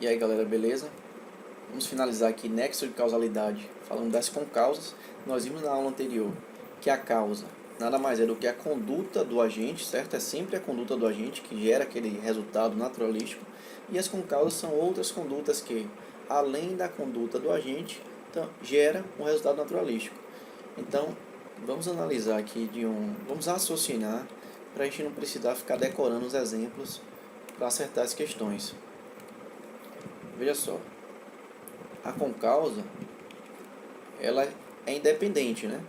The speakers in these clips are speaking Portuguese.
E aí galera, beleza? Vamos finalizar aqui nexo de causalidade, falando das concausas. Nós vimos na aula anterior que a causa nada mais é do que a conduta do agente, certo? É sempre a conduta do agente que gera aquele resultado naturalístico. E as concausas são outras condutas que, além da conduta do agente, gera um resultado naturalístico. Então, vamos analisar aqui vamos raciocinar para a gente não precisar ficar decorando os exemplos para acertar as questões. Veja só, a concausa, ela é independente, né?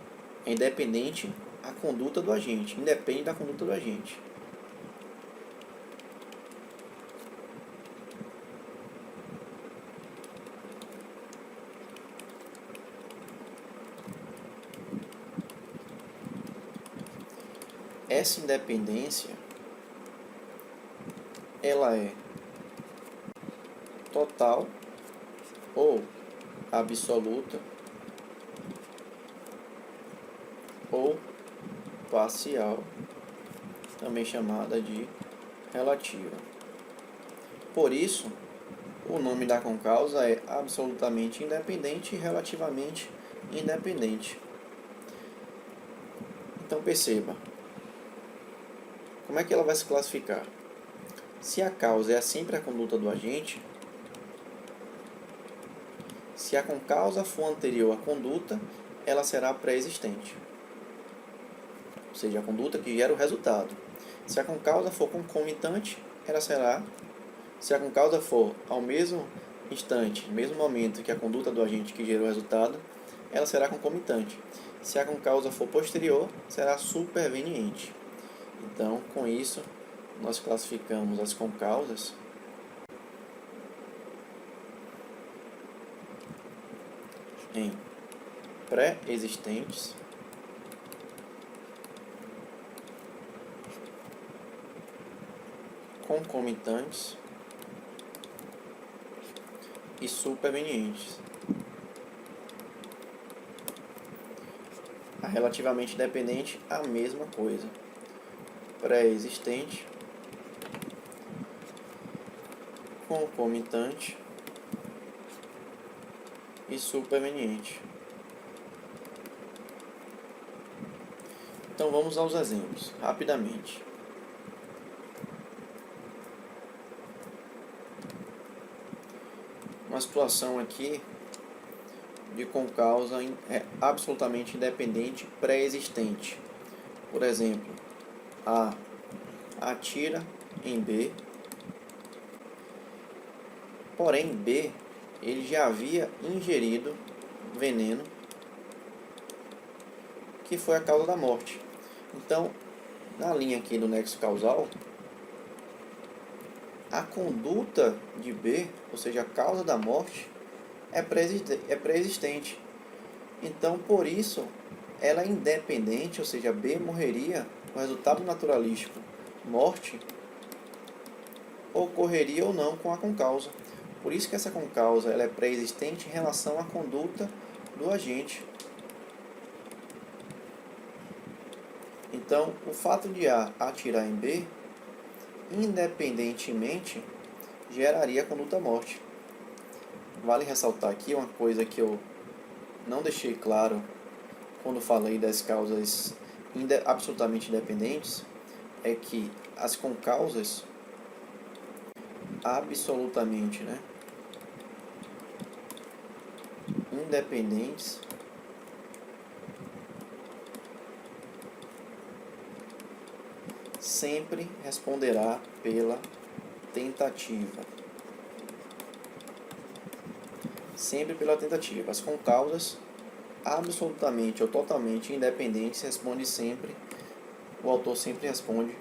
É independente a conduta do agente, independe da conduta do agente. Essa independência, ela é total ou absoluta ou parcial, também chamada de relativa. Por isso, o nome da concausa é absolutamente independente e relativamente independente. Então perceba, como é que ela vai se classificar? Se a causa é sempre a conduta do agente, se a concausa for anterior à conduta, ela será pré-existente, ou seja, a conduta que gera o resultado. Se a concausa for concomitante, ela será, se a concausa for ao mesmo instante, mesmo momento que a conduta do agente que gerou o resultado, ela será concomitante. Se a concausa for posterior, será superveniente. Então, com isso, nós classificamos as concausas em pré-existentes, concomitantes e supervenientes. A relativamente dependente, a mesma coisa. Pré-existente, concomitante e superveniente. Então vamos aos exemplos, rapidamente. Uma situação aqui de concausa é absolutamente independente pré-existente. Por exemplo, A atira em B, porém B ele já havia ingerido veneno que foi a causa da morte. Então, na linha aqui do nexo causal, a conduta de B, ou seja, a causa da morte, é pré-existente. Então, por isso, ela é independente, ou seja, B morreria, o resultado naturalístico, morte, ocorreria ou não com a concausa. Por isso que essa concausa ela é pré-existente em relação à conduta do agente. Então, o fato de A atirar em B, independentemente, geraria a conduta morte. Vale ressaltar aqui uma coisa que eu não deixei claro quando falei das causas absolutamente independentes, é que as concausas absolutamente, independentes sempre responderá pela tentativa. Sempre pela tentativa. As concausas absolutamente ou totalmente independentes responde sempre, o autor sempre responde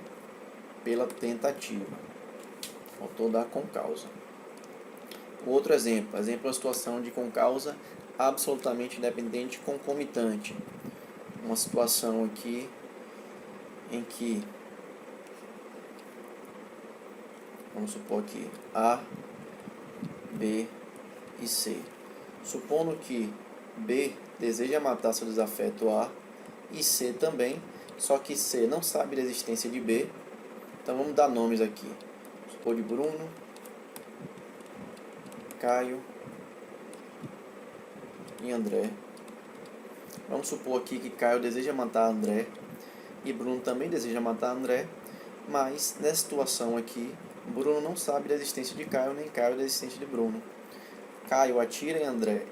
pela tentativa, o autor da concausa. Outro exemplo é uma situação de concausa absolutamente independente concomitante. Uma situação aqui em que, vamos supor que A, B e C. Supondo que B deseja matar seu desafeto A e C também, só que C não sabe da existência de B. Então vamos dar nomes aqui. Vamos supor de Bruno Caio e André. Vamos supor aqui que Caio deseja matar André e Bruno também deseja matar André, mas nessa situação aqui, Bruno não sabe da existência de Caio, nem Caio da existência de Bruno. Caio atira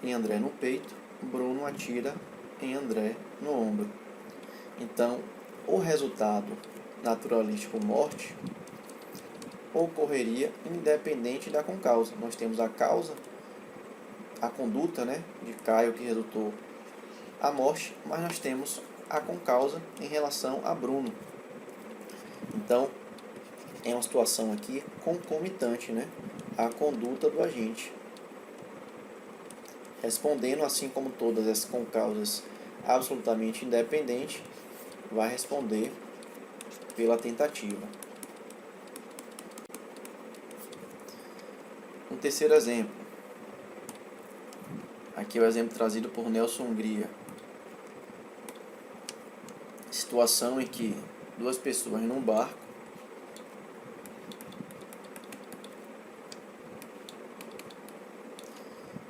em André no peito, Bruno atira em André no ombro. Então, o resultado naturalístico morte ocorreria independente da concausa. Nós temos a causa, a conduta, de Caio que resultou a morte, mas nós temos a concausa em relação a Bruno. Então, é uma situação aqui concomitante, à conduta do agente. Respondendo, assim como todas as concausas absolutamente independentes, vai responder pela tentativa. Um terceiro exemplo. Aqui é o exemplo trazido por Nelson Hungria. Situação em que duas pessoas num barco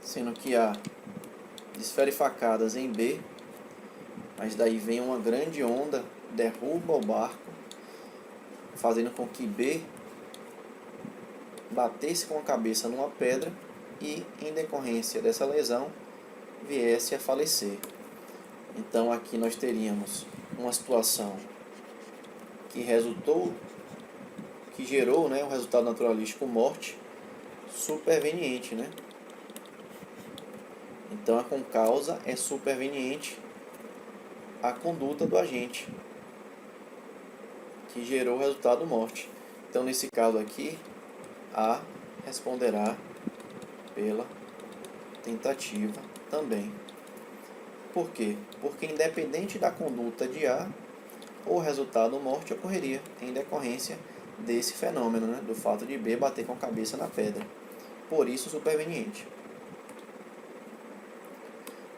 sendo que A desfere facadas em B, mas daí vem uma grande onda, derruba o barco, fazendo com que B batesse com a cabeça numa pedra e, em decorrência dessa lesão, viesse a falecer. Então aqui nós teríamos uma situação que gerou o resultado naturalístico morte superveniente, Então a concausa é superveniente à conduta do agente que gerou o resultado morte. Então nesse caso aqui, A responderá pela tentativa também. Por quê? Porque independente da conduta de A, o resultado morte ocorreria em decorrência desse fenômeno, do fato de B bater com a cabeça na pedra. Por isso, superveniente.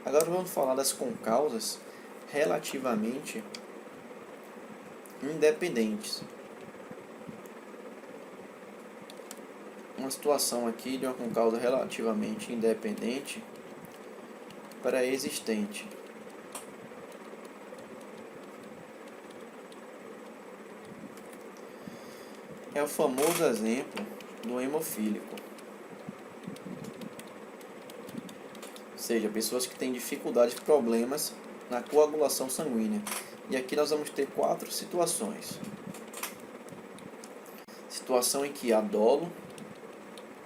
Agora vamos falar das concausas relativamente independentes. Uma situação aqui de uma concausa relativamente independente pré-existente. É o famoso exemplo do hemofílico. Ou seja, pessoas que têm dificuldades, problemas na coagulação sanguínea. E aqui nós vamos ter 4 situações. Situação em que há dolo,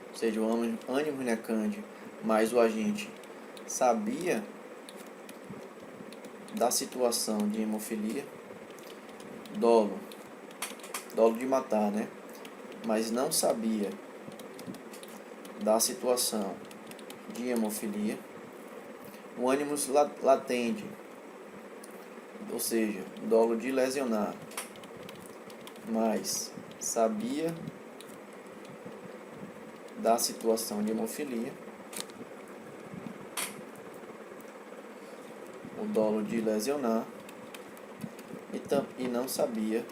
ou seja, o ânimo necande, mas o agente sabia da situação de hemofilia. Dolo de matar, mas não sabia da situação de hemofilia. O ânimos latente, ou seja, dolo de lesionar, mas sabia da situação de hemofilia. O dolo de lesionar e não sabia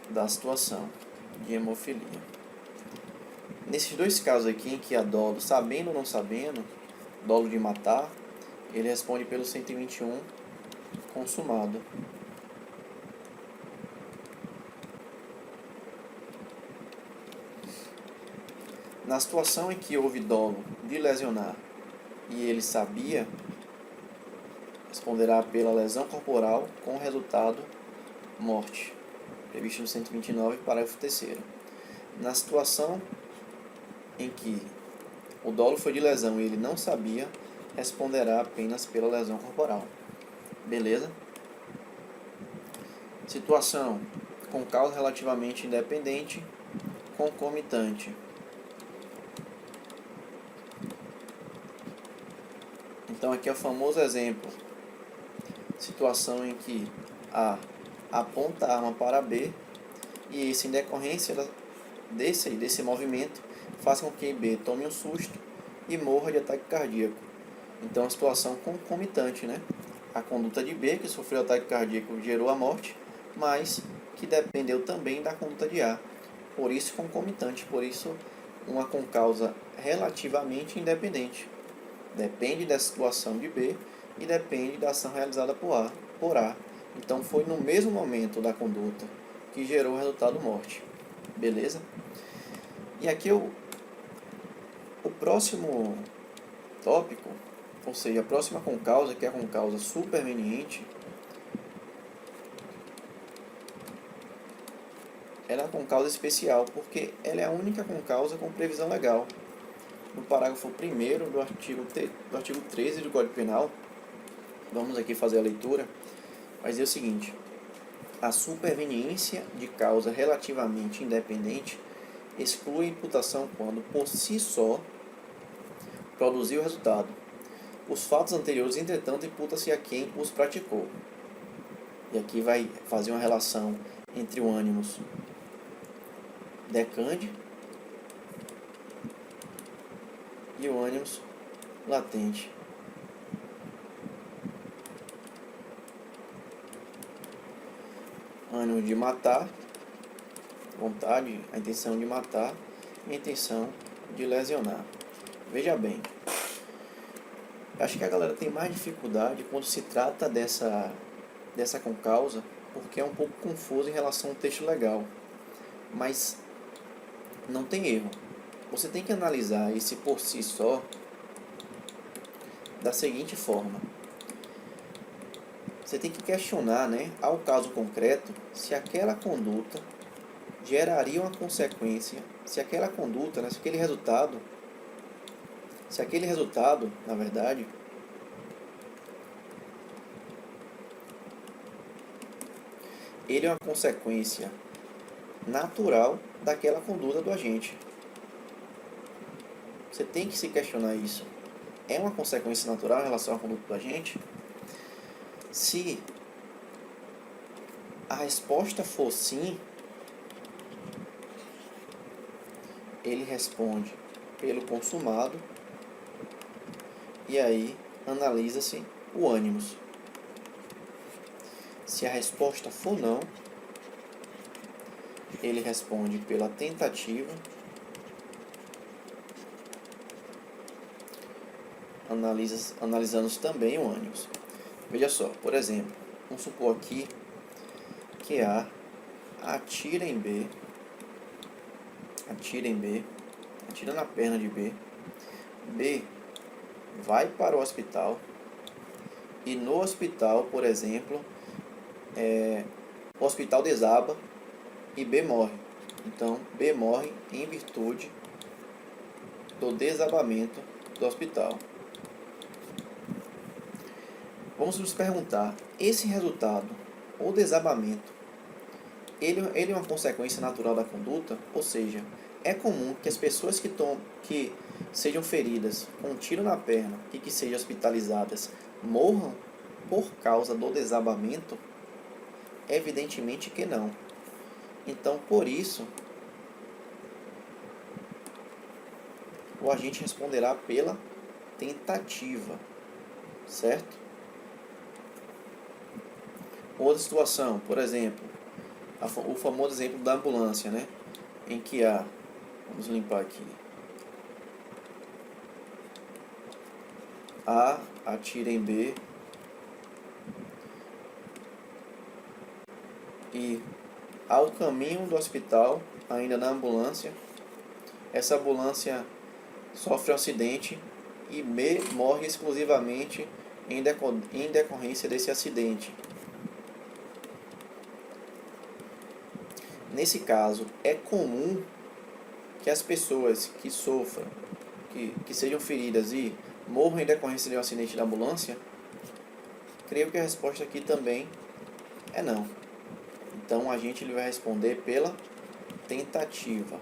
da situação de hemofilia. Nesses dois casos aqui, em que há dolo, sabendo ou não sabendo, dolo de matar, ele responde pelo 121 consumado. Na situação em que houve dolo de lesionar e ele sabia, responderá pela lesão corporal com resultado morte, previsto no 129, parágrafo 3º. Na situação em que o dolo foi de lesão e ele não sabia, responderá apenas pela lesão corporal. Beleza? Situação com causa relativamente independente, concomitante. Então aqui é o famoso exemplo. Situação em que A aponta a arma para B e isso, em decorrência desse movimento, faz com que B tome um susto e morra de ataque cardíaco. Então, a situação concomitante, A conduta de B, que sofreu ataque cardíaco, gerou a morte, mas que dependeu também da conduta de A. Por isso, concomitante, por isso, uma concausa relativamente independente. Depende da situação de B e depende da ação realizada por A. Então, foi no mesmo momento da conduta que gerou o resultado morte. Beleza? E aqui o próximo tópico, ou seja, a próxima concausa, que é a concausa superveniente, ela é a concausa especial, porque ela é a única concausa com previsão legal. No parágrafo 1º do artigo 13 do Código Penal, vamos aqui fazer a leitura, vai dizer o seguinte: a superveniência de causa relativamente independente exclui a imputação quando, por si só, produziu o resultado. Os fatos anteriores, entretanto, imputa-se a quem os praticou. E aqui vai fazer uma relação entre o ânimos decande e o ânimos latente. Ânimo de matar, vontade, a intenção de matar e a intenção de lesionar. Veja bem, acho que a galera tem mais dificuldade quando se trata dessa concausa, porque é um pouco confuso em relação ao texto legal. Mas não tem erro. Você tem que analisar esse por si só da seguinte forma. Você tem que questionar, ao caso concreto, se aquela conduta geraria uma consequência, se aquela conduta, se aquele resultado, na verdade, ele é uma consequência natural daquela conduta do agente. Você tem que se questionar isso. É uma consequência natural em relação à conduta do agente? Se a resposta for sim, ele responde pelo consumado e aí analisa-se o ânimos. Se a resposta for não, ele responde pela tentativa, analisando também o ânimos. Veja só, por exemplo, vamos supor aqui que A atira em B, atira na perna de B, B vai para o hospital e no hospital, por exemplo, o hospital desaba e B morre. Então, B morre em virtude do desabamento do hospital. Vamos nos perguntar, esse resultado, o desabamento, ele é uma consequência natural da conduta? Ou seja, é comum que as pessoas que sejam feridas com um tiro na perna e que sejam hospitalizadas morram por causa do desabamento? Evidentemente que não. Então, por isso, o agente responderá pela tentativa, certo? Outra situação, por exemplo, o famoso exemplo da ambulância, em que vamos limpar aqui, A atira em B e ao caminho do hospital, ainda na ambulância, essa ambulância sofre um acidente e B morre exclusivamente em decorrência desse acidente. Nesse caso, é comum que as pessoas que sofram, que sejam feridas e morram em decorrência de um acidente da ambulância? Creio que a resposta aqui também é não. Então, a gente vai responder pela tentativa.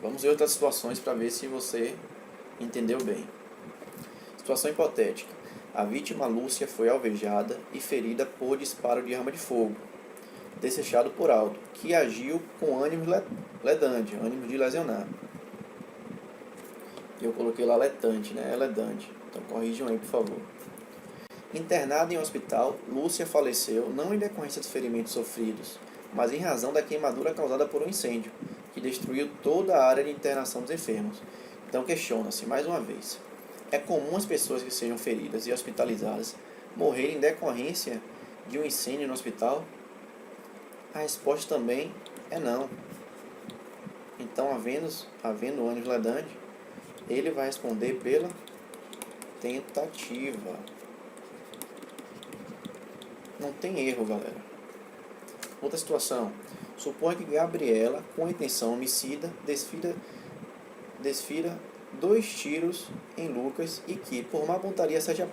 Vamos ver outras situações para ver se você entendeu bem. Situação hipotética. A vítima Lúcia foi alvejada e ferida por disparo de arma de fogo, desfechado por Aldo, que agiu com ânimo ledante, ânimo de lesionar. Eu coloquei lá letante, é ledante. Então corrijam aí, por favor. Internada em um hospital, Lúcia faleceu não em decorrência dos ferimentos sofridos mas em razão da queimadura causada por um incêndio, que destruiu toda a área de internação dos enfermos. Então questiona-se, mais uma vez, é comum as pessoas que sejam feridas e hospitalizadas morrerem em decorrência de um incêndio no hospital? A resposta também é não. Então, havendo ônus ledandi, ele vai responder pela tentativa. Não tem erro, galera. Outra situação. Suponha que Gabriela, com intenção homicida, desfira 2 tiros em Lucas e que, por má pontaria, seja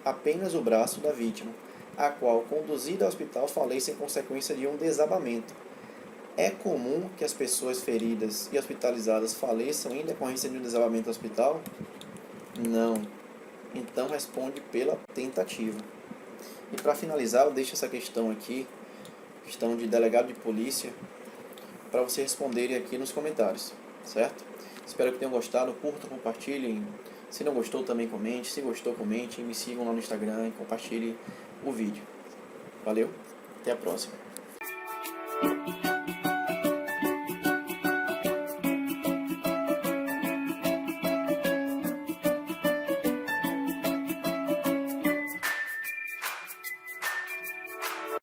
apenas o braço da vítima, a qual, conduzida ao hospital, faleça em consequência de um desabamento. É comum que as pessoas feridas e hospitalizadas faleçam em decorrência de um desabamento do hospital? Não. Então responde pela tentativa. E para finalizar, eu deixo essa questão aqui, questão de delegado de polícia, para vocês responderem aqui nos comentários, certo? Espero que tenham gostado, curtam, compartilhem. Se não gostou, também comente. Se gostou, comente. Me sigam lá no Instagram e compartilhem o vídeo. Valeu, até a próxima.